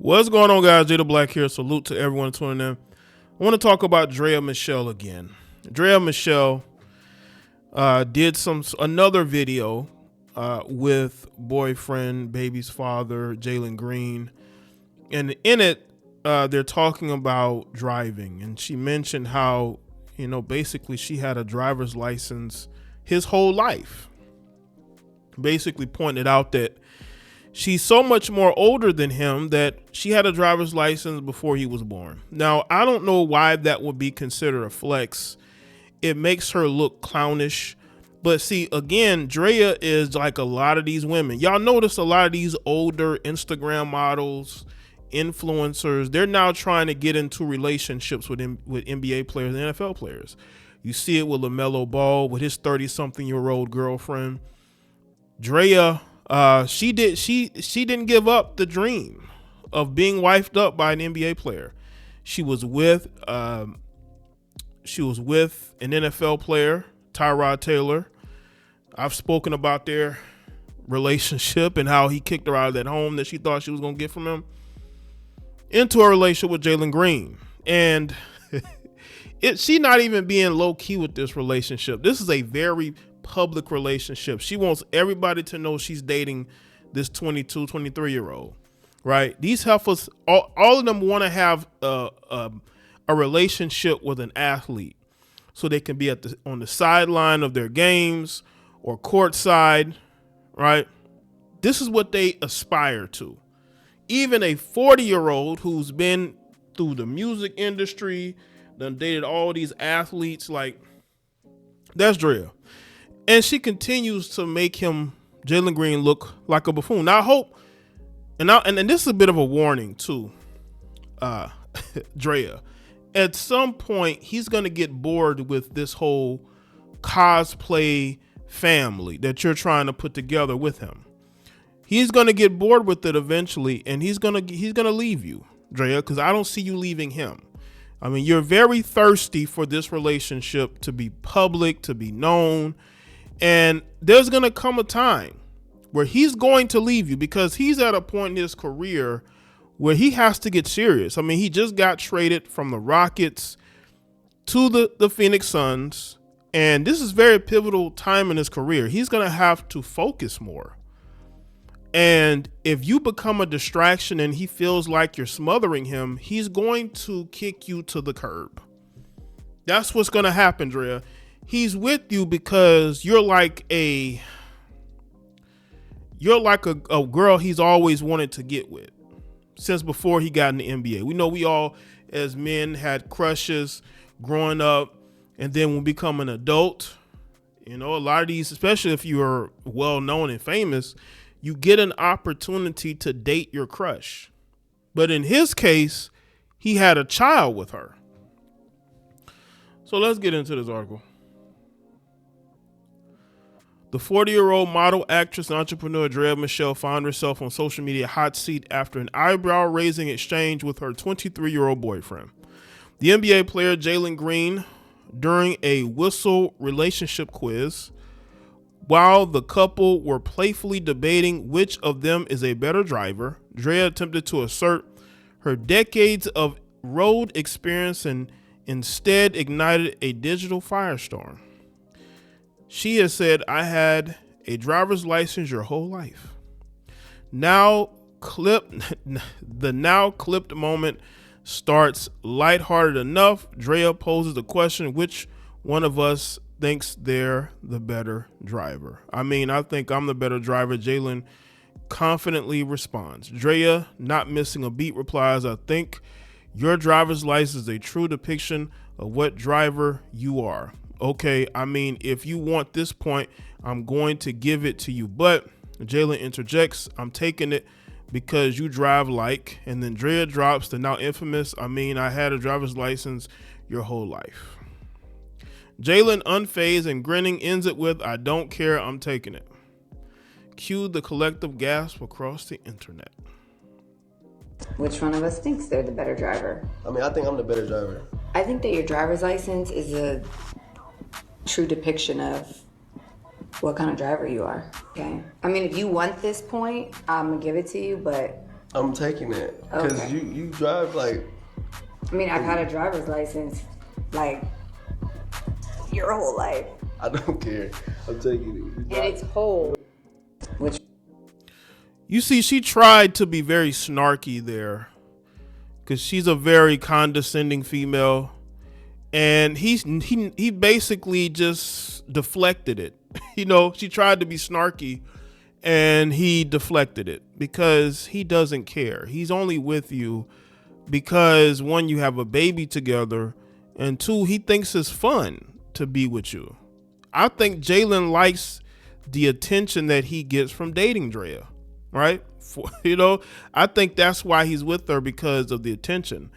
What's going on, guys? Jay the Black here. Salute to everyone tuning in. I want to talk about Draya Michele again. Draya Michele did another video with boyfriend, baby's father, Jalen Green. And in it, they're talking about driving. And she mentioned how, basically she had a driver's license his whole life. Basically pointed out that she's so much more older than him that she had a driver's license before he was born. Now, I don't know why that would be considered a flex. It makes her look clownish. But see, again, Draya is like a lot of these women. Y'all notice a lot of these older Instagram models, influencers, they're now trying to get into relationships with NBA players and NFL players. You see it with LaMelo Ball with his 30-something-year-old girlfriend. Draya, she didn't give up the dream of being wifed up by an NBA player. She was with an NFL player, Tyrod Taylor. I've spoken about their relationship and how he kicked her out of that home that she thought she was going to get from him into a relationship with Jalen Green. And she not even being low key with this relationship. This is a very public relationship. She wants everybody to know she's dating this 22, 23-year-old, right? These heifers, all of them want to have a relationship with an athlete so they can be on the sideline of their games or courtside, right? This is what they aspire to. Even a 40-year-old who's been through the music industry, done dated all these athletes, like, that's Draya. And she continues to make him, Jalen Green, look like a buffoon. Now I hope, and this is a bit of a warning too, Draya. At some point, he's going to get bored with this whole cosplay family that you're trying to put together with him. He's going to get bored with it eventually, and he's going to leave you, Draya, because I don't see you leaving him. I mean, you're very thirsty for this relationship to be public, to be known. And there's going to come a time where he's going to leave you because he's at a point in his career where he has to get serious. I mean, he just got traded from the Rockets to the Phoenix Suns. And this is very pivotal time in his career. He's going to have to focus more. And if you become a distraction and he feels like you're smothering him, he's going to kick you to the curb. That's what's going to happen, Draya. He's with you because you're like a girl he's always wanted to get with since before he got in the NBA. We know we all as men had crushes growing up, and then when we become an adult, a lot of these, especially if you are well known and famous, you get an opportunity to date your crush. But in his case, he had a child with her. So let's get into this article. The 40-year-old model, actress, and entrepreneur Draya Michele found herself on social media hot seat after an eyebrow-raising exchange with her 23-year-old boyfriend. The NBA player Jalen Green, during a whistle relationship quiz, while the couple were playfully debating which of them is a better driver, Draya attempted to assert her decades of road experience and instead ignited a digital firestorm. She has said, "I had a driver's license your whole life." The now clipped moment starts lighthearted enough. Draya poses the question, which one of us thinks they're the better driver? I mean, I think I'm the better driver. Jalen confidently responds. Draya, not missing a beat, replies, "I think your driver's license is a true depiction of what driver you are." Okay, I mean, if you want this point, I'm going to give it to you. But Jalen interjects, "I'm taking it because you drive like," and then Draya drops the now infamous, "I mean, I had a driver's license your whole life." Jalen, unfazed and grinning, ends it with, "I don't care, I'm taking it." Cue the collective gasp across the internet. Which one of us thinks they're the better driver? I mean, I think I'm the better driver. I think that your driver's license is a true depiction of what kind of driver you are, okay? I mean, if you want this point, I'm gonna give it to you, but I'm taking it because Okay. you drive like. I mean, I've had a driver's license like your whole life. I don't care. I'm taking it. And it's whole. Which You see, she tried to be very snarky there because she's a very condescending female, and he basically just deflected it. She tried to be snarky, and he deflected it because he doesn't care. He's only with you because, one, you have a baby together, and two, he thinks it's fun to be with you. I think Jalen likes the attention that he gets from dating Draya, right? I think that's why he's with her, because of the attention.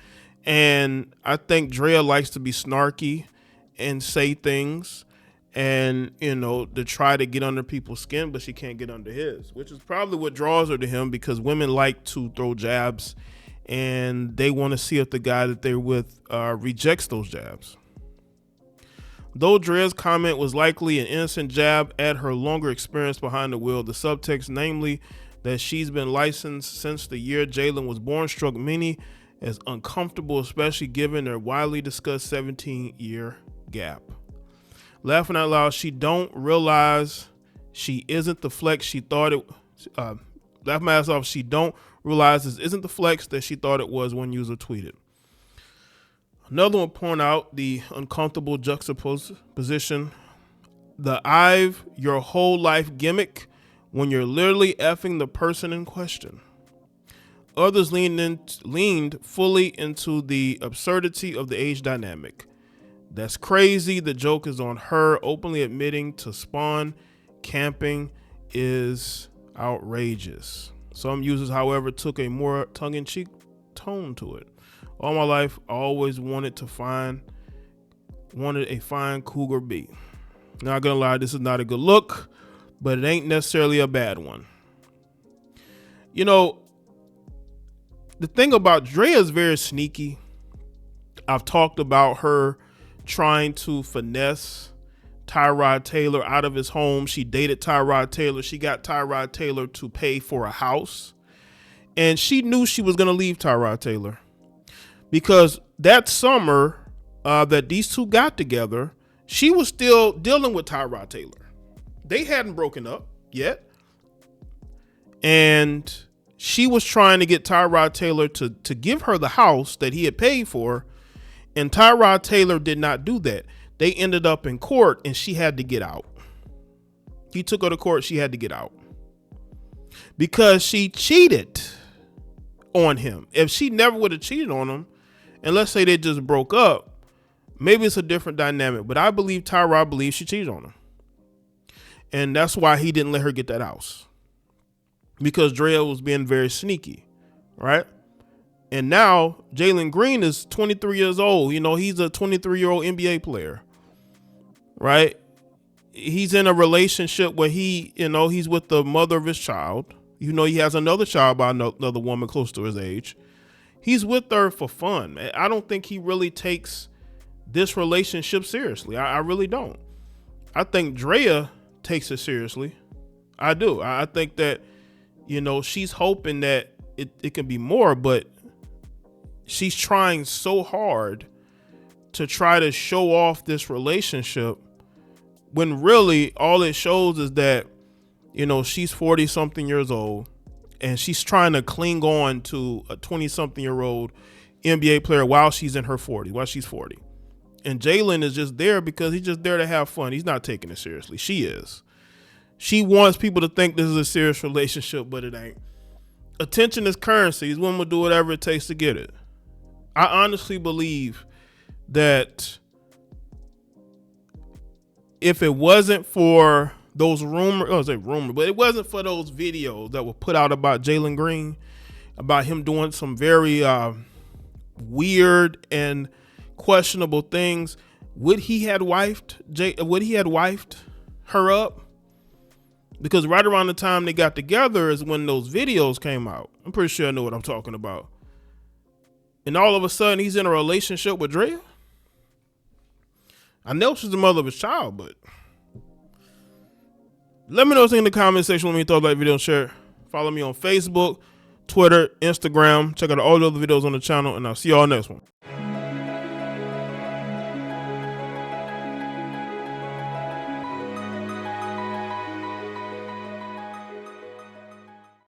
And I think Draya likes to be snarky and say things and, to try to get under people's skin, but she can't get under his, which is probably what draws her to him, because women like to throw jabs and they want to see if the guy that they're with rejects those jabs. Though Draya's comment was likely an innocent jab at her longer experience behind the wheel, the subtext, namely that she's been licensed since the year Jalen was born, struck many as uncomfortable, especially given their widely discussed 17-year gap. Laughing out loud, she don't realize she isn't the flex she thought it. Laughing my ass off, she don't realize this isn't the flex that she thought it was, one user tweeted. Another one point out the uncomfortable juxtaposition, the I've your whole life gimmick when you're literally effing the person in question. Others leaned fully into the absurdity of the age dynamic. That's crazy. The joke is on her. Openly admitting to spawn camping is outrageous. Some users, however, took a more tongue-in-cheek tone to it. All my life, I always wanted a fine cougar B. Not gonna lie, this is not a good look, but it ain't necessarily a bad one. The thing about Draya is very sneaky. I've talked about her trying to finesse Tyrod Taylor out of his home. She dated Tyrod Taylor. She got Tyrod Taylor to pay for a house. And she knew she was going to leave Tyrod Taylor, because that summer that these two got together, she was still dealing with Tyrod Taylor. They hadn't broken up yet. And she was trying to get Tyrod Taylor to give her the house that he had paid for. And Tyrod Taylor did not do that. They ended up in court and she had to get out. He took her to court. She had to get out because she cheated on him. If she never would have cheated on him, and let's say they just broke up, maybe it's a different dynamic. But I believe Tyrod believes she cheated on him. And that's why he didn't let her get that house, because Draya was being very sneaky, right? And now Jalen Green is 23 years old. He's a 23-year-old NBA player, right? He's in a relationship where he's with the mother of his child. He has another child by another woman close to his age. He's with her for fun. I don't think he really takes this relationship seriously. I really don't. I think Draya takes it seriously. I do. I think that, she's hoping that it can be more, but she's trying so hard to try to show off this relationship when really all it shows is that, she's 40 something years old and she's trying to cling on to a 20 something year old NBA player while she's in her 40s, while she's 40. And Jalen is just there because he's just there to have fun. He's not taking it seriously. She is. She wants people to think this is a serious relationship, but it ain't. Attention is currency. These women will do whatever it takes to get it. I honestly believe that if it wasn't for those but it wasn't for those videos that were put out about Jalen Green, about him doing some very weird and questionable things, would he had wifed her up? Because right around the time they got together is when those videos came out. I'm pretty sure I know what I'm talking about. And all of a sudden he's in a relationship with Draya. I know she's the mother of his child, but let me know what's in the comment section. Let me throw that video and share. Follow me on Facebook, Twitter, Instagram. Check out all the other videos on the channel, and I'll see y'all next one.